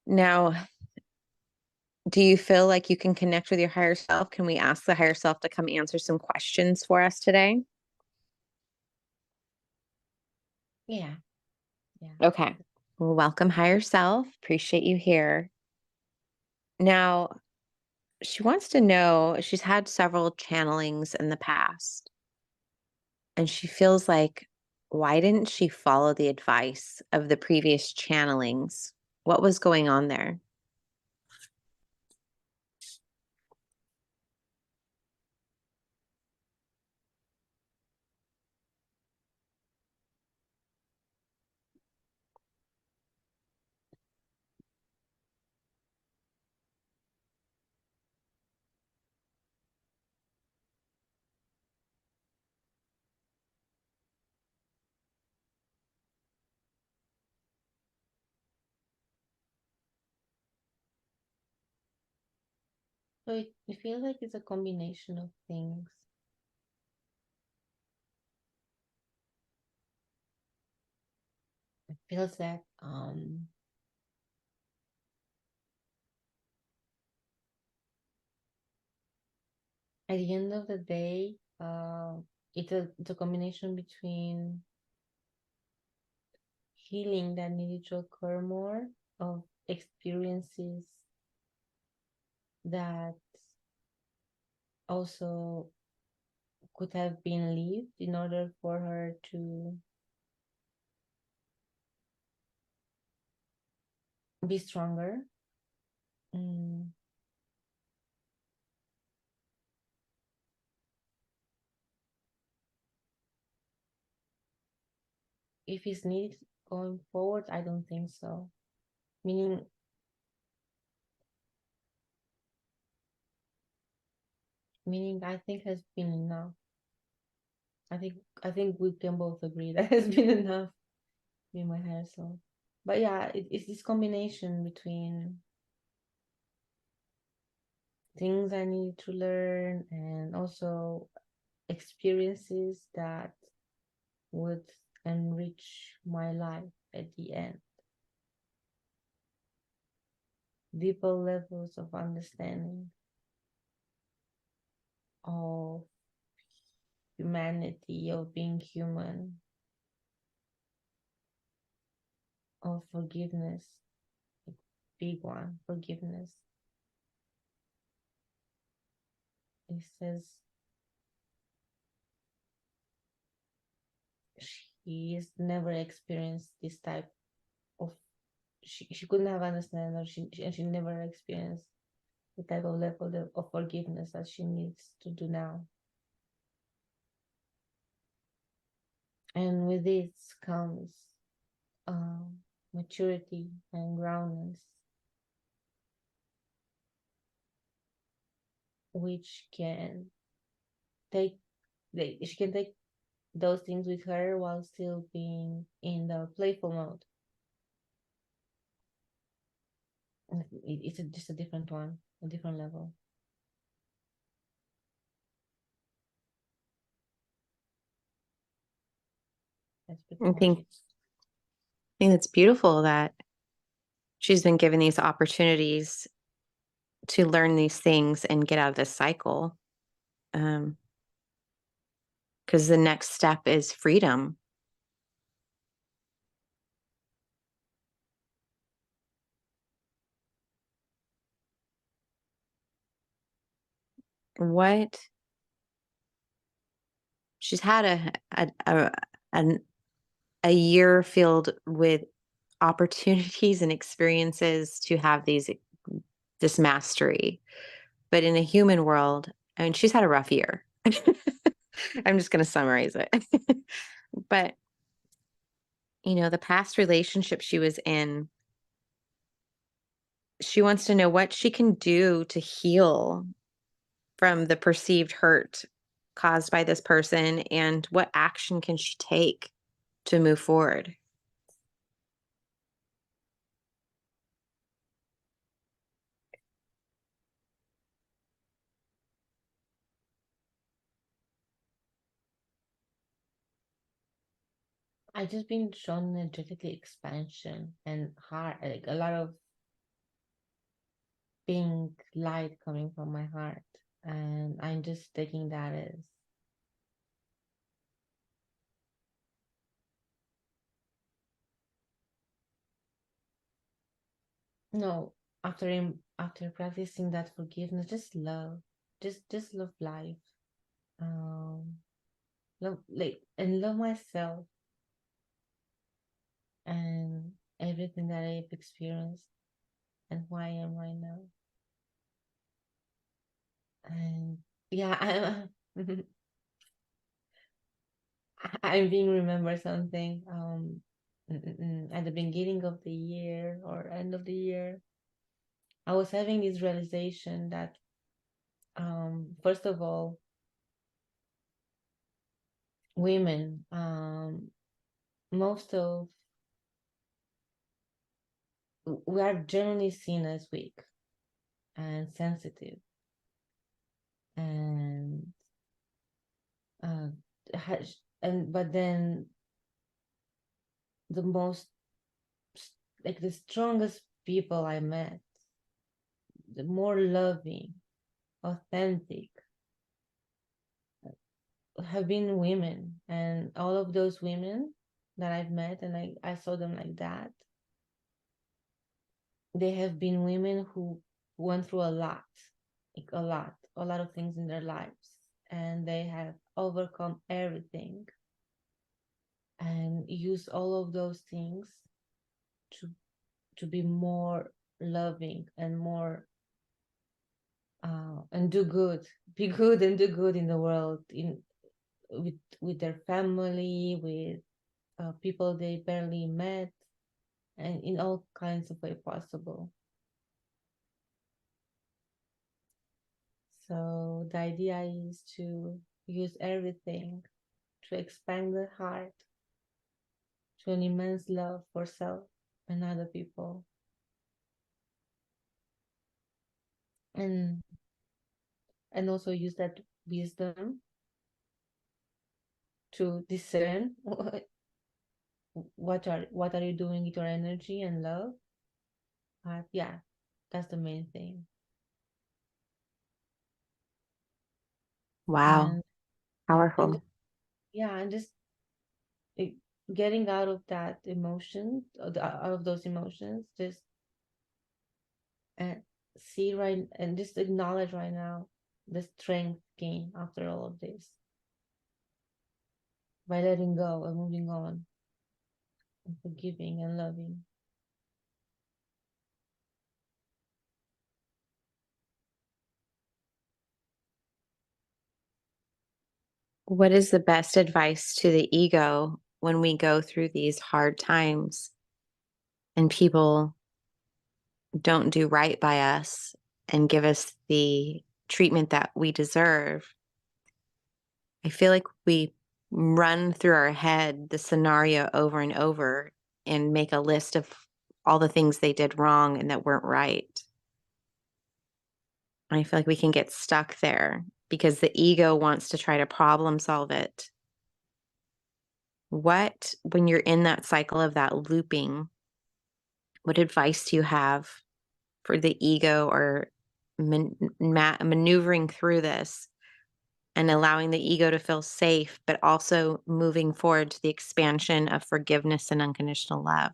Now, do you feel like you can connect with your higher self? Can we ask the higher self to come answer some questions for us today? Yeah, yeah. Okay. Well, welcome, higher self. Appreciate you here. Now, she wants to know, she's had several channelings in the past, and she feels like, why didn't she follow the advice of the previous channelings? What was going on there? So it feels like it's a combination of things. It feels that at the end of the day, it's a combination between healing that needed to occur more, of experiences that also could have been lived in order for her to be stronger. Mm, if it's needed going forward, I don't think so. Meaning I think has been enough. I think we can both agree that has been enough in my hair. So, but yeah, it's this combination between things I need to learn and also experiences that would enrich my life at the end. Deeper levels of understanding of humanity, of being human, of forgiveness, big one, forgiveness. It says she's never experienced this type of, she couldn't have understand, or she never experienced the type of level of forgiveness that she needs to do now. And with this comes maturity and groundness, which can take she can take those things with her while still being in the playful mode. And it's just a different one, a different level. That's pretty I much think, it. I think it's beautiful that she's been given these opportunities to learn these things and get out of this cycle. Um, because the next step is freedom. What she's had an, a year filled with opportunities and experiences to have this mastery. But in a human world, I mean, she's had a rough year. I'm just going to summarize it. But, the past relationship she was in, she wants to know what she can do to heal from the perceived hurt caused by this person, and what action can she take to move forward. I just been shown energetically expansion and hard, like a lot of pink light coming from my heart, and I'm just taking that as no. After practicing that forgiveness, just love, just love life, um, love and love myself and everything that I've experienced and who I am right now. And yeah, I'm being remembered something. At the beginning of the year or end of the year, I was having this realization that, first of all, women, most of we are generally seen as weak and sensitive, and uh, but then the most like the strongest people I met, the more loving, authentic, have been women. And all of those women that I've met and I saw them like that, they have been women who went through a lot, like a lot of things in their lives, and they have overcome everything and use all of those things to be more loving and more and do good, be good and do good in the world, in with their family, with people they barely met, and in all kinds of way possible. So the idea is to use everything to expand the heart to an immense love for self and other people, and also use that wisdom to discern what are you doing with your energy and love. But yeah, that's the main thing. Wow. And Powerful. yeah, and just like, getting out of that emotion, out of those emotions, just and see right and just acknowledge right now the strength gained after all of this by letting go and moving on and forgiving and loving. What is the best advice to the ego when we go through these hard times and people don't do right by us and give us the treatment that we deserve? I feel like we run through our head the scenario over and over and make a list of all the things they did wrong and that weren't right. And I feel like we can get stuck there because the ego wants to try to problem solve it. When you're in that cycle of that looping, what advice do you have for the ego or maneuvering through this and allowing the ego to feel safe, but also moving forward to the expansion of forgiveness and unconditional love?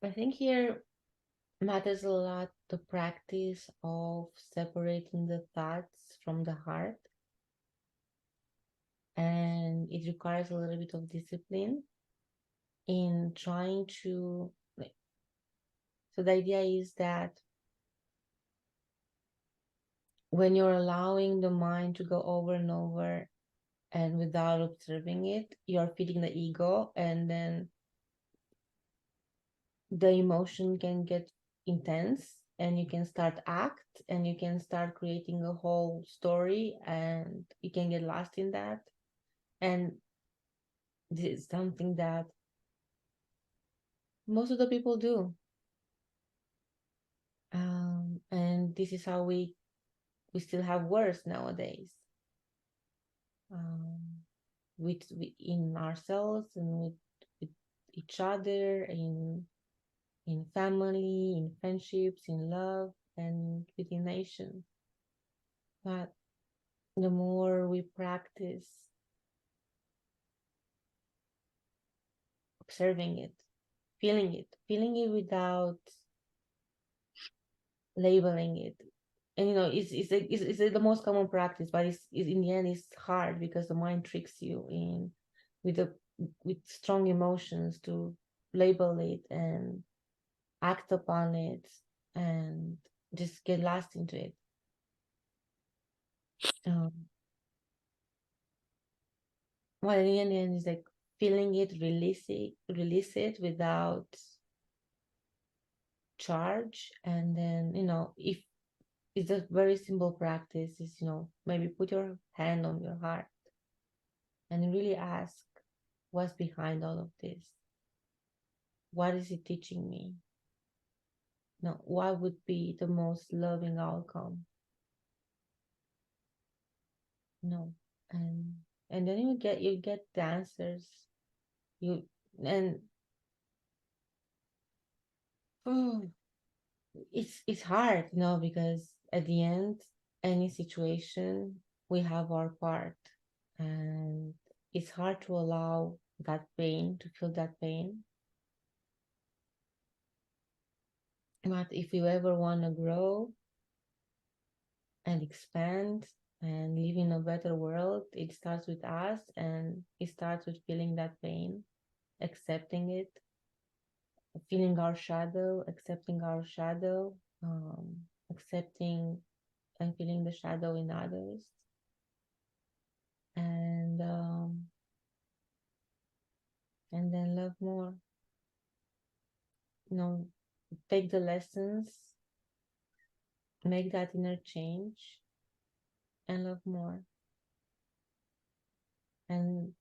I think here matters a lot the practice of separating the thoughts from the heart, and it requires a little bit of discipline in trying to like, so the idea is that when you're allowing the mind to go over and over and without observing it, you're feeding the ego, and then the emotion can get intense and you can start act and you can start creating a whole story and you can get lost in that. And this is something that most of the people do, and this is how we still have worse nowadays. um, in ourselves and with each other, in family, in friendships, in love, and within nations. But the more we practice observing it, feeling it without labeling it. And it's the most common practice, but it's in the end it's hard because the mind tricks you in with the with strong emotions to label it and act upon it and just get lost into it. Um, well, in the end, it's like feeling it, release it without charge, and then if it's a very simple practice, is maybe put your hand on your heart and really ask, what's behind all of this? What is it teaching me? What would be the most loving outcome? No, and then you get the answers. You and oh, it's hard, because at the end, any situation, we have our part, and it's hard to allow that pain to feel that pain. But if you ever want to grow and expand and live in a better world, it starts with us, and it starts with feeling that pain, accepting it, feeling our shadow, accepting our shadow, accepting and feeling the shadow in others, and then love more. Take the lessons, make that inner change, and love more. And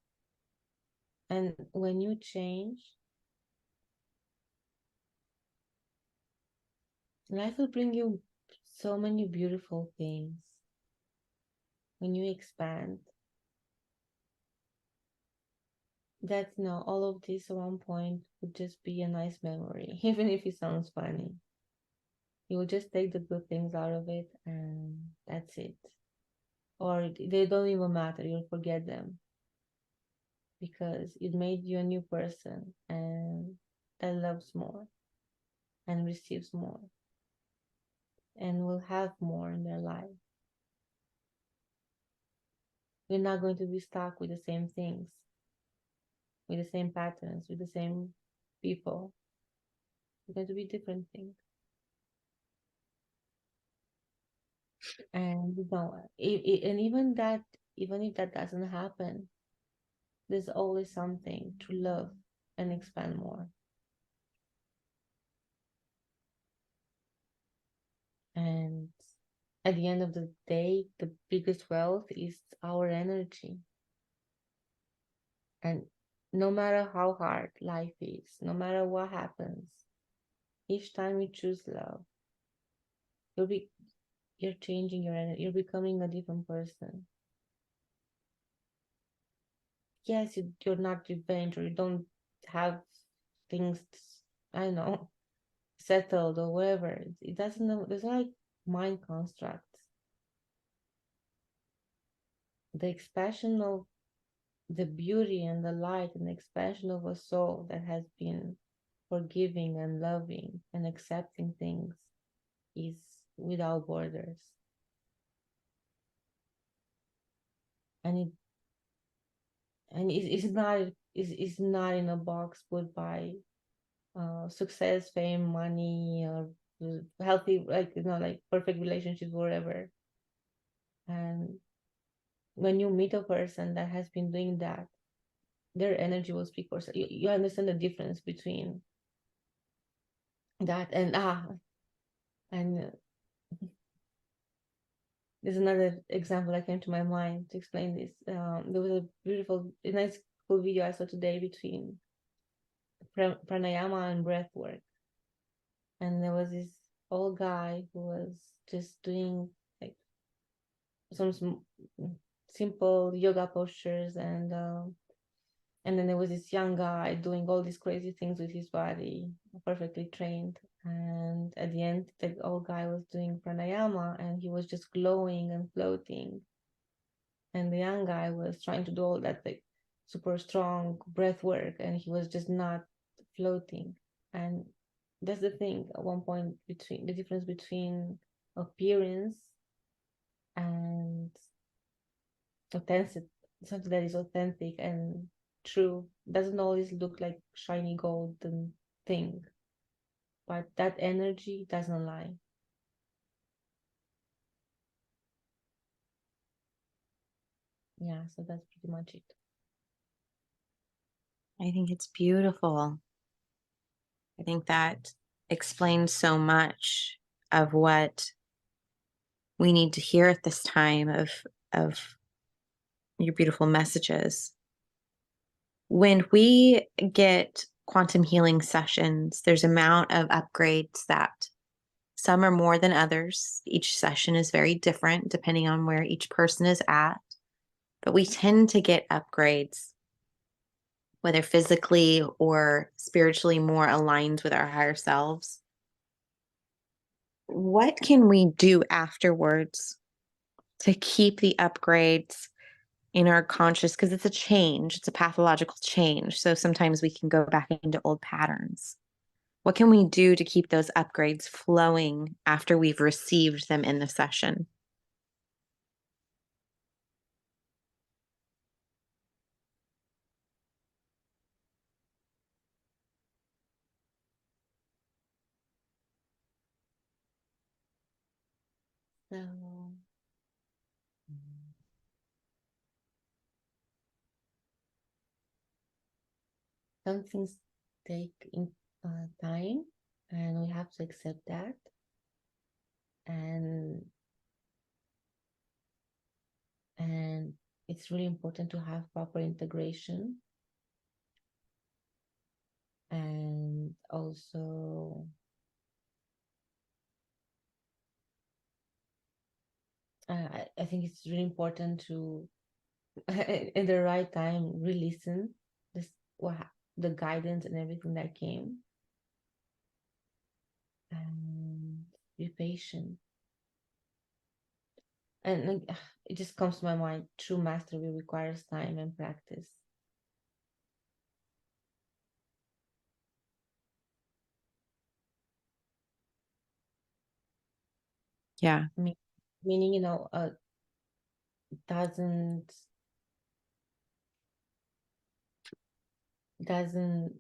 when you change, life will bring you so many beautiful things. When you expand, that all of this at one point would just be a nice memory, even if it sounds funny. You will just take the good things out of it, and that's it. Or they don't even matter, you'll forget them, because it made you a new person, and that loves more and receives more and will have more in their life. You're not going to be stuck with the same things, with the same patterns, with the same people. It's going to be different things. And and even if that doesn't happen, there's always something to love and expand more. And at the end of the day, the biggest wealth is our energy. And no matter how hard life is, no matter what happens, each time you choose love, you're changing your energy, you're becoming a different person. Yes, you're not revenge, or you don't have things, I don't know, settled or whatever. It doesn't know, there's like mind constructs. The expression of the beauty and the light and the expansion of a soul that has been forgiving and loving and accepting things is without borders. And it's not in a box put by success, fame, money, or healthy, like perfect relationships, whatever. And when you meet a person that has been doing that, their energy will speak for itself. You understand the difference between that and there's another example that came to my mind to explain this. There was a nice, cool video I saw today between pranayama and breath work. And there was this old guy who was just doing like some simple yoga postures, and then there was this young guy doing all these crazy things with his body, perfectly trained. And at the end, the old guy was doing pranayama and he was just glowing and floating. And the young guy was trying to do all that like super strong breath work and he was just not floating. And that's the thing at one point, between the difference between appearance and authentic, something that is authentic and true doesn't always look like shiny golden thing, but that energy doesn't lie. Yeah, so that's pretty much it. I think it's beautiful. I think that explains so much of what we need to hear at this time of your beautiful messages. When we get quantum healing sessions, there's amount of upgrades that some are more than others. Each session is very different depending on where each person is at. But we tend to get upgrades, whether physically or spiritually more aligned with our higher selves. What can we do afterwards to keep the upgrades in our conscious? Because it's a change, it's a pathological change. So sometimes we can go back into old patterns. What can we do to keep those upgrades flowing after we've received them in the session? So some things take time, and we have to accept that. And and it's really important to have proper integration, and also I think it's really important to at the right time re-listen this what the guidance and everything that came, and be patient. And like, it just comes to my mind, true mastery requires time and practice. Yeah. Meaning, doesn't doesn't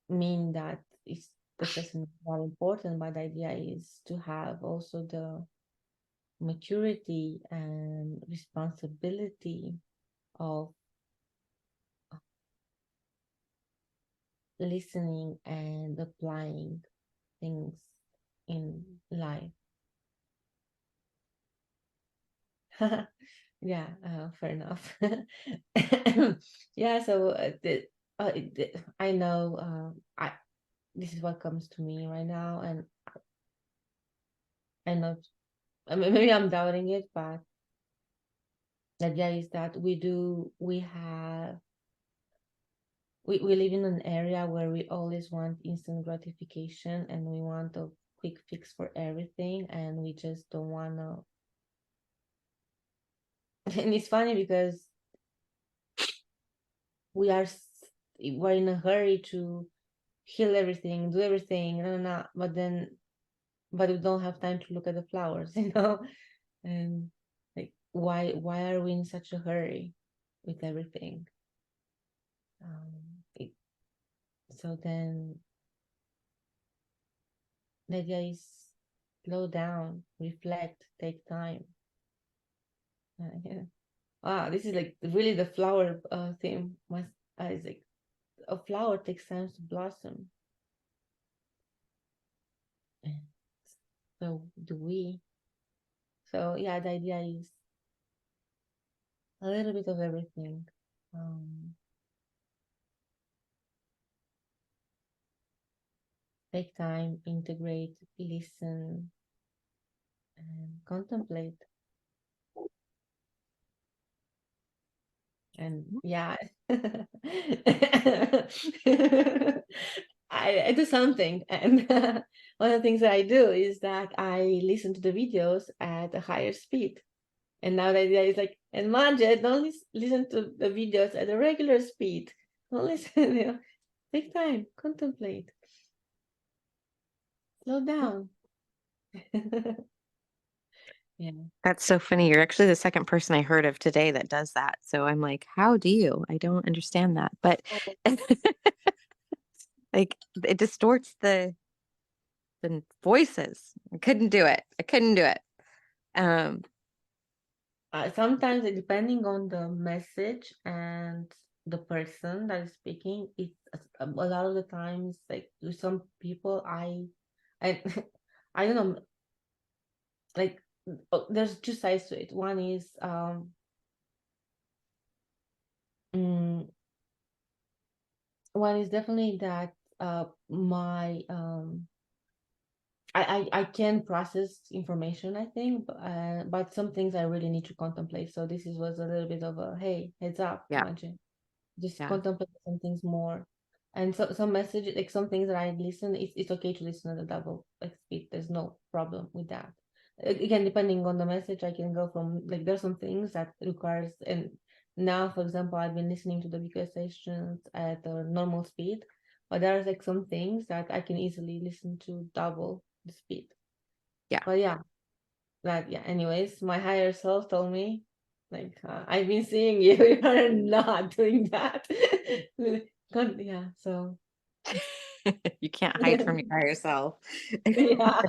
mean that it's the session is not important, but the idea is to have also the maturity and responsibility of listening and applying things in life. Yeah, fair enough. Yeah, so I know I this is what comes to me right now, and I know, I mean, maybe I'm doubting it, but the idea is that we live in an area where we always want instant gratification and we want a quick fix for everything, and we just don't want to. And it's funny because we're in a hurry to heal everything, do everything, but we don't have time to look at the flowers, and like why are we in such a hurry with everything? It, so then the idea is slow down, reflect, take time. Yeah. Wow, this is like really the flower theme. It's like a flower takes time to blossom. And so do we. So yeah, the idea is a little bit of everything. Take time, integrate, listen, and contemplate. And yeah, I do something, and one of the things that I do is that I listen to the videos at a higher speed. And now the idea is like, and Manja, don't listen to the videos at a regular speed. Don't listen, take time, contemplate, slow down. Yeah. That's so funny. You're actually the second person I heard of today that does that. So I'm like, how do you? I don't understand that. But Oh, like it distorts the voices. I couldn't do it. I couldn't do it. Um, sometimes depending on the message and the person that is speaking, it's a lot of the times like with some people I I don't know, like there's two sides to it. One is mm, one is definitely that my I can process information, I think, but some things I really need to contemplate. So this was a little bit of a hey, heads up, yeah, imagine. Just yeah, contemplate some things more. And so some messages, like some things that I listen, it's okay to listen at a double like speed. There's no problem with that. Again, depending on the message, I can go from like there's some things that requires, and now for example, I've been listening to the BQ sessions at a normal speed, but there's like some things that I can easily listen to double the speed. yeah. But yeah, that yeah. Anyways, my higher self told me, like, I've been seeing you. You are not doing that. Yeah. So You can't hide from your higher self. yeah.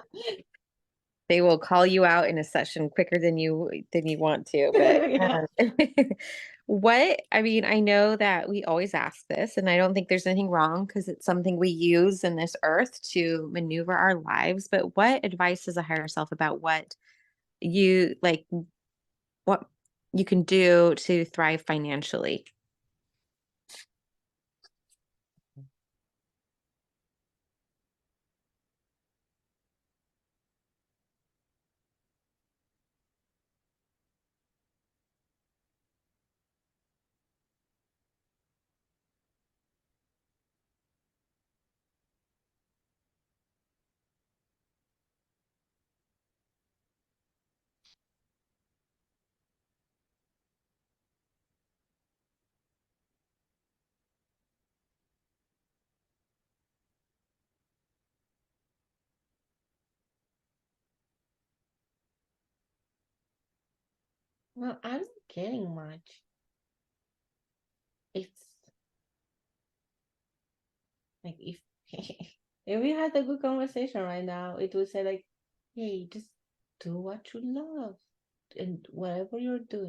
They will call you out in a session quicker than you want to. But Yeah. what I mean, I know that we always ask this, and I don't think there's anything wrong because it's something we use in this earth to maneuver our lives. But what advice is a higher self about you like what you can do to thrive financially? Well, I'm not getting much. It's like if if we had a good conversation right now, it would say like, hey, just do what you love, and whatever you're do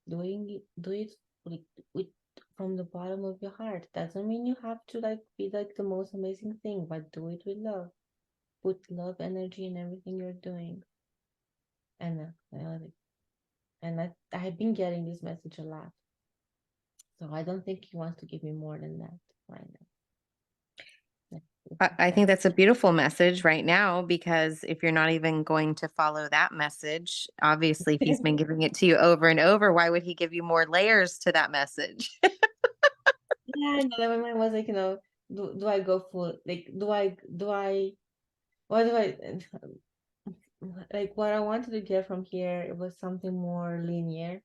it like with from the bottom of your heart. Doesn't mean you have to like be like the most amazing thing, but do it with love. Put love, energy in everything you're doing. And I've been getting this message a lot. So I don't think he wants to give me more than that right now. I Yeah. think that's a beautiful message right now because if you're not even going to follow that message, obviously, if he's been giving it to you over and over, why would he give you more layers to that message? Yeah, and then my mind was like, do I go full like what do I like what I wanted to get from here, it was something more linear.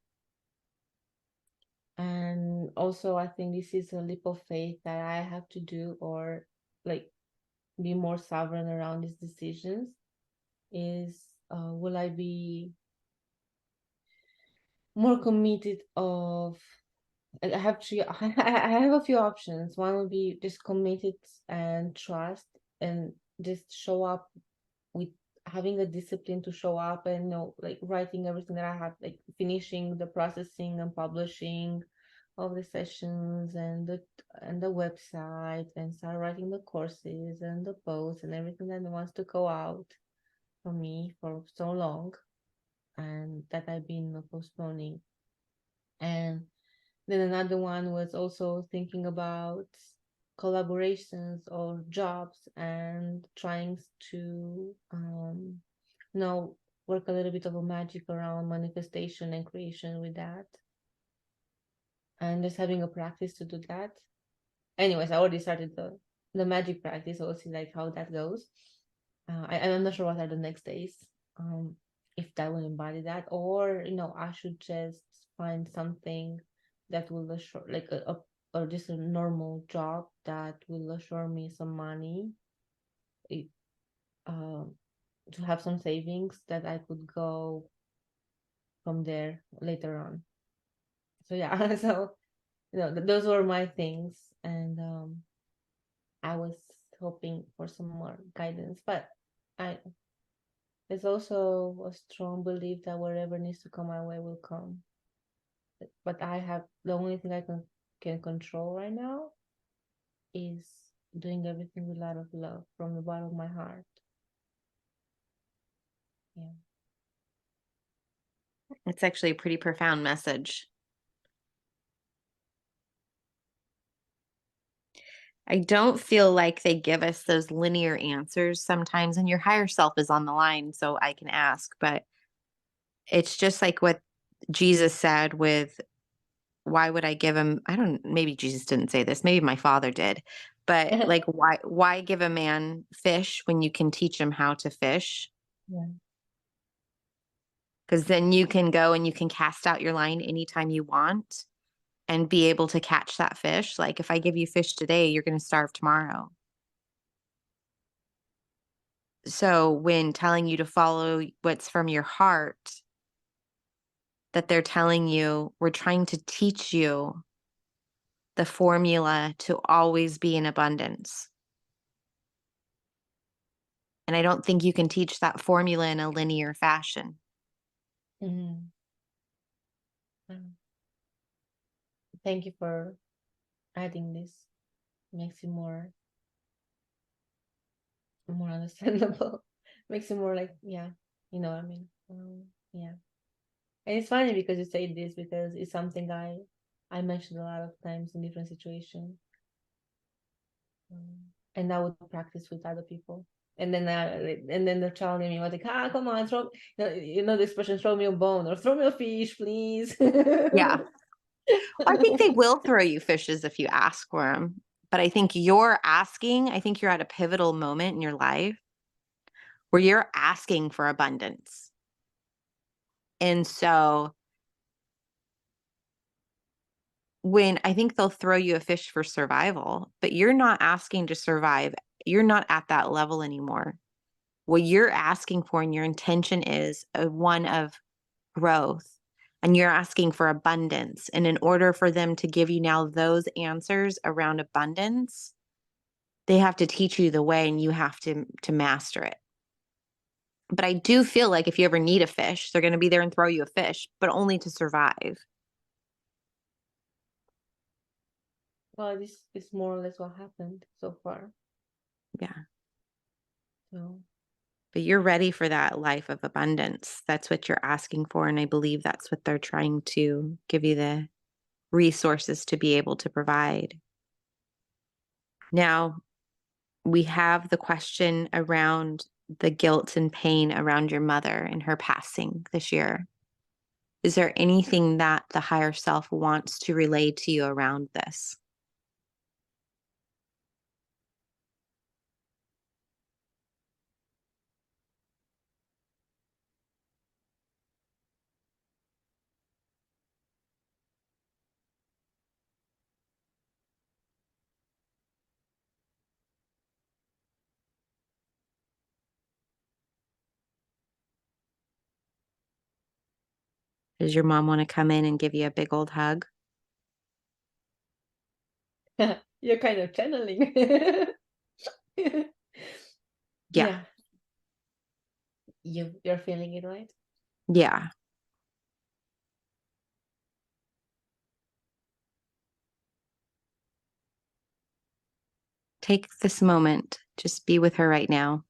And also I think this is a leap of faith that I have to do, or like be more sovereign around these decisions is will I be more committed of I have three I have a few options. One would be just committed and trust and just show up with having a discipline to show up and like writing everything that I have, like finishing the processing and publishing of the sessions and the website, and start writing the courses and the posts and everything that wants to go out from me for so long and that I've been postponing. And then another one was also thinking about collaborations or jobs and trying to you know work a little bit of a magic around manifestation and creation with that. and just having a practice to do that. Anyways, I already started the magic practice. So we'll see like how that goes. I'm not sure what are the next days. If that will embody that, or I should just find something that will assure, like or just a normal job that will assure me some money, it, to have some savings that I could go from there later on. So yeah, so those were my things, and I was hoping for some more guidance, but I there's also a strong belief that whatever needs to come my way will come. But I have the only thing I can control right now is doing everything with a lot of love from the bottom of my heart. Yeah. It's actually a pretty profound message. I don't feel like they give us those linear answers sometimes, and your higher self is on the line, so I can ask. But it's just like what Jesus said with, why would I give him? I don't, maybe Jesus didn't say this, maybe my father did. But like, why give a man fish when you can teach him how to fish? Yeah. Because then you can go and you can cast out your line anytime you want and be able to catch that fish. Like, if I give you fish today, you're going to starve tomorrow. So when telling you to follow what's from your heart, that they're telling you, we're trying to teach you the formula to always be in abundance. And I don't think you can teach that formula in a linear fashion. Mm-hmm. Thank you for adding this. Makes it more understandable. Makes it more like, yeah, you know what I mean. Yeah. And it's funny because you say this, because it's something I mentioned a lot of times in different situations. And I would practice with other people. And then they're challenging me, like, come on, throw, the expression, throw me a bone or throw me a fish, please. Yeah. I think they will throw you fishes if you ask for them. But I think you're asking, I think you're at a pivotal moment in your life where you're asking for abundance. And so when I think they'll throw you a fish for survival, but you're not asking to survive. You're not at that level anymore. What you're asking for and your intention is one of growth, and you're asking for abundance. And in order for them to give you now those answers around abundance, they have to teach you the way and you have to master it. But I do feel like if you ever need a fish, they're going to be there and throw you a fish, but only to survive. Well, this is more or less what happened so far. Yeah. So But you're ready for that life of abundance. That's what you're asking for. And I believe that's what they're trying to give you the resources to be able to provide. Now, we have the question around the guilt and pain around your mother and her passing this year. Is there anything that the higher self wants to relay to you around this? Does your mom want to come in and give you a big old hug? you're kind of channeling. Yeah. Yeah, you're feeling it, right? Yeah. Take this moment. Just be with her right now.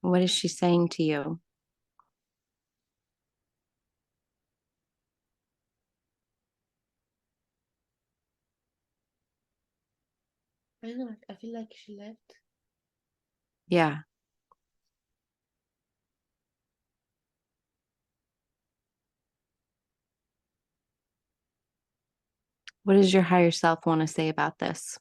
What is she saying to you? I don't know. I feel like she left. Yeah. What does your higher self want to say about this?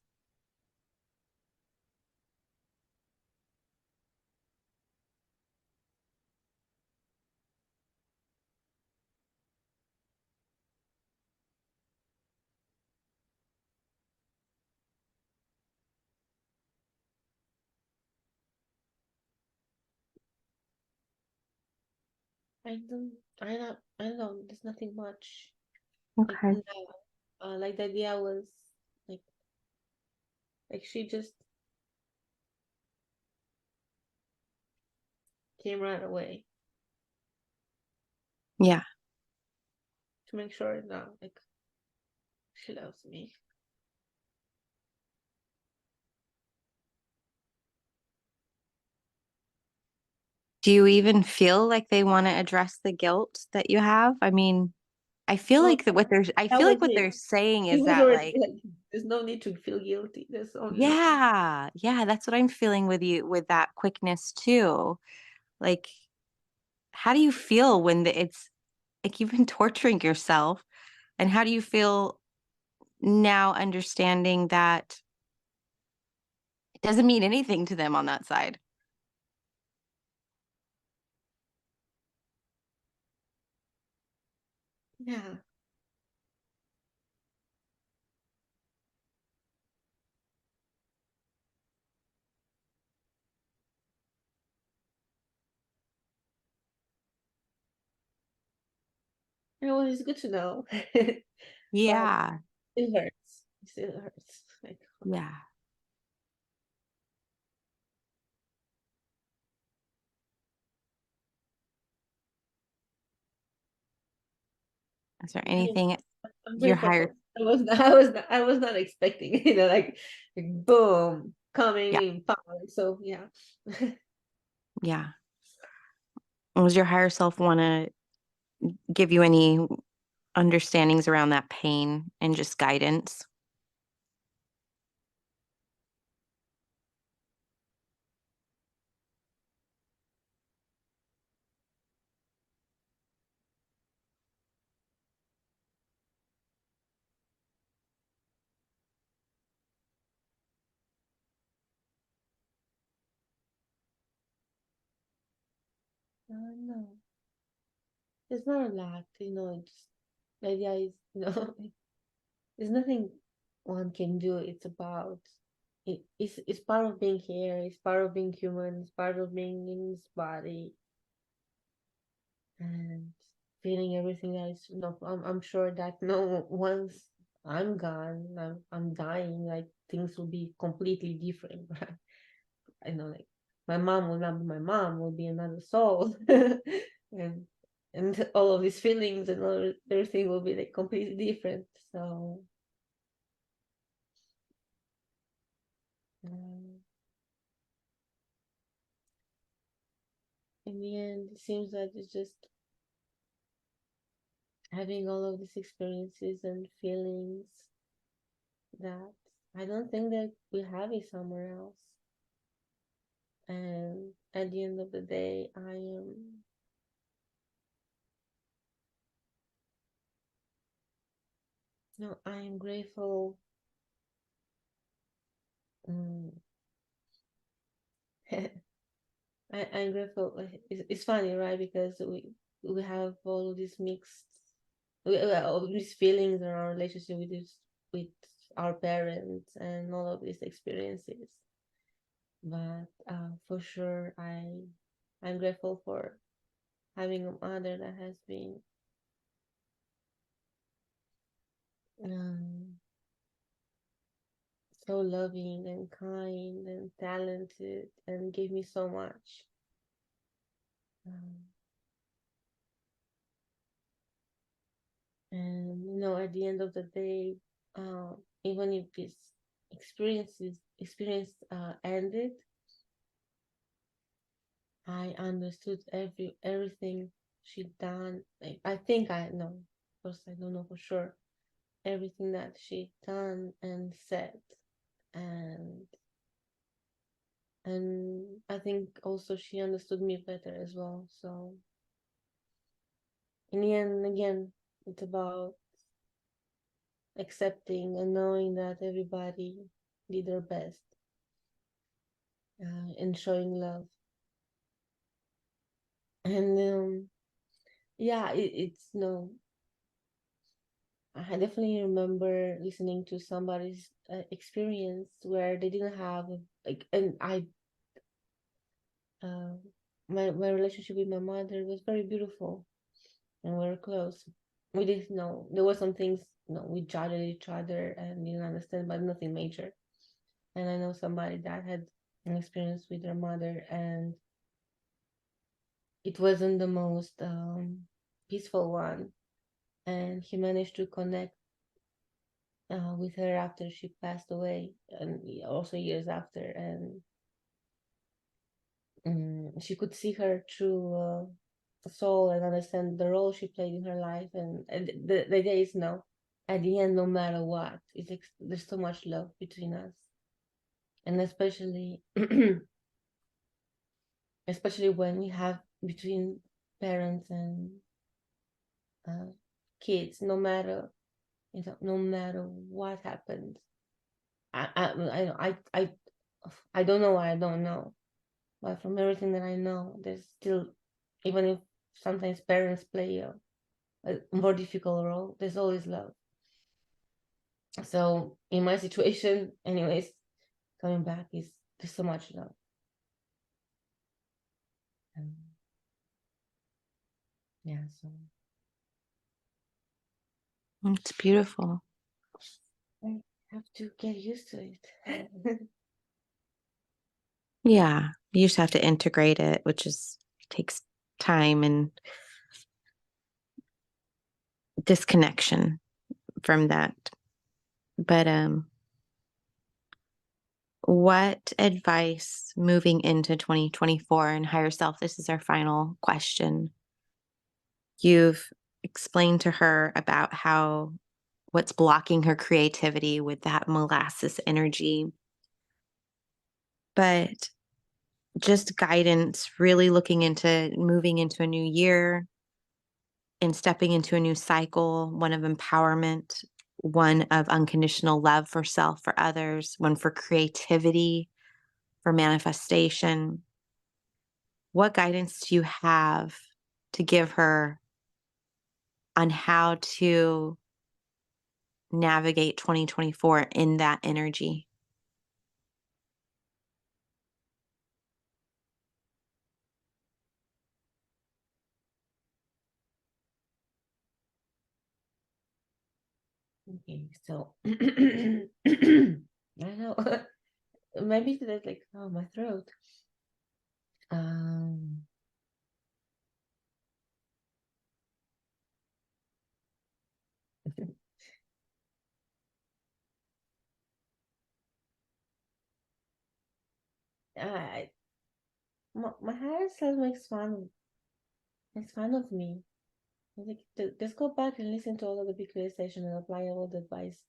I don't. I don't know. There's nothing much. Like Okay. no. Like the idea was like she just came right away Yeah. to make sure that like she loves me. Do you even feel like they want to address the guilt that you have? I mean, No, I that feel was like what it. they're saying It is was that already like, like there's no need to feel guilty. There's only yeah, yeah, that's what I'm feeling with you with that quickness too. Like, how do you feel when it's like you've been torturing yourself? And how do you feel now understanding that it doesn't mean anything to them on that side? yeah. You know, it's good to know, but Yeah. it hurts. It still hurts. Like Yeah. Is there anyway, anything I'm your grateful higher? for. I was not expecting. Like boom, coming Yeah. in power. So yeah. Yeah. Does your higher self want to give you any understandings around that pain and just guidance? No, it's not a lot. It's the idea is there's nothing one can do. It's about it's part of being here. It's part of being human. It's part of being in this body and feeling everything that is. I'm sure that no once I'm gone, I'm dying. Like things will be completely different. Right? I know, like my mom will not be my mom. Will be another soul, and all of these feelings and everything will be like completely different. So. Um, in the end, it seems that it's just having all of these experiences and feelings that I don't think that we have it somewhere else. And at the end of the day, I am grateful. Um, I'm grateful. It's funny, right? Because we have all of these mixed, all these feelings in our relationship with our parents and all of these experiences. But for sure, I'm grateful for having a mother that has been um, so loving and kind and talented and gave me so much. Um, and at the end of the day, even if this experience ended, I understood everything she'd done. I think I know. Of course, I don't know for sure. Everything that she'd done and said, and I think also she understood me better as well. So in the end, again, it's about accepting and knowing that everybody did their best, and showing love. And yeah, it's no. I definitely remember listening to somebody's experience where they didn't have like, and uh, my relationship with my mother was very beautiful, and we were close. We didn't know there were some things, we judged each other and didn't understand, but nothing major. And I know somebody that had an experience with their mother, and it wasn't the most peaceful one. And he managed to connect with her after she passed away, and also years after. And she could see her true soul and understand the role she played in her life. And the idea is, no, at the end, no matter what, there's so much love between us. And especially especially when we have between parents and kids, no matter what happens. I don't know what I don't know, but from everything that I know, there's still, even if sometimes parents play a more difficult role, there's always love. So in my situation, anyways, coming back, is there's so much love. Yeah, so It's beautiful. I have to get used to it. Yeah. You just have to integrate it, which takes time and disconnection from that. But what advice moving into 2024 and higher self? This is our final question. You've explained to her about what's blocking her creativity with that molasses energy. But just guidance, really looking into moving into a new year and stepping into a new cycle, one of empowerment, one of unconditional love for self, for others, one for creativity, for manifestation. What guidance do you have to give her on how to navigate 2024 in that energy? Okay, so I don't know. Maybe that's like, oh, my throat. Um, I, my higher self makes fun of me. It's like, just go back and listen to all of the PQA session and apply all the advice.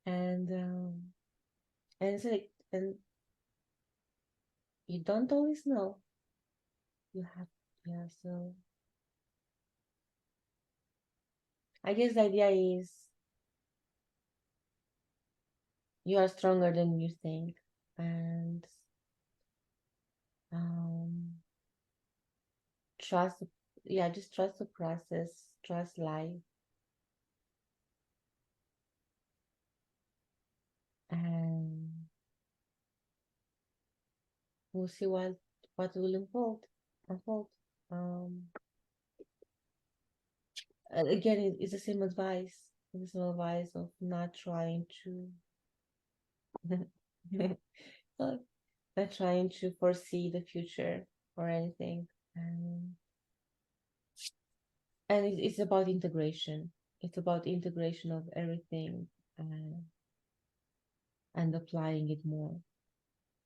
and it's like, and you don't always know. You have, yeah. So I guess the idea is you are stronger than you think, and um, trust. Yeah, just trust the process, trust life, and we'll see what will unfold. Um, again, it's the same advice. It's the same advice of not trying to, not trying to foresee the future or anything. And it's about integration. It's about integration of everything, and applying it more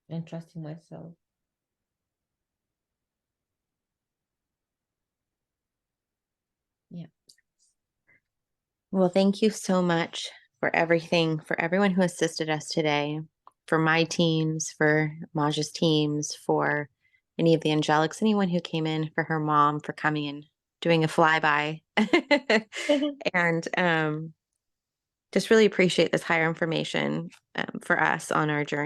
and trusting myself. Well, thank you so much for everything, for everyone who assisted us today, for my teams, for Maj's teams, for any of the angelics, anyone who came in, for her mom, for coming and doing a flyby. And just really appreciate this higher information for us on our journey.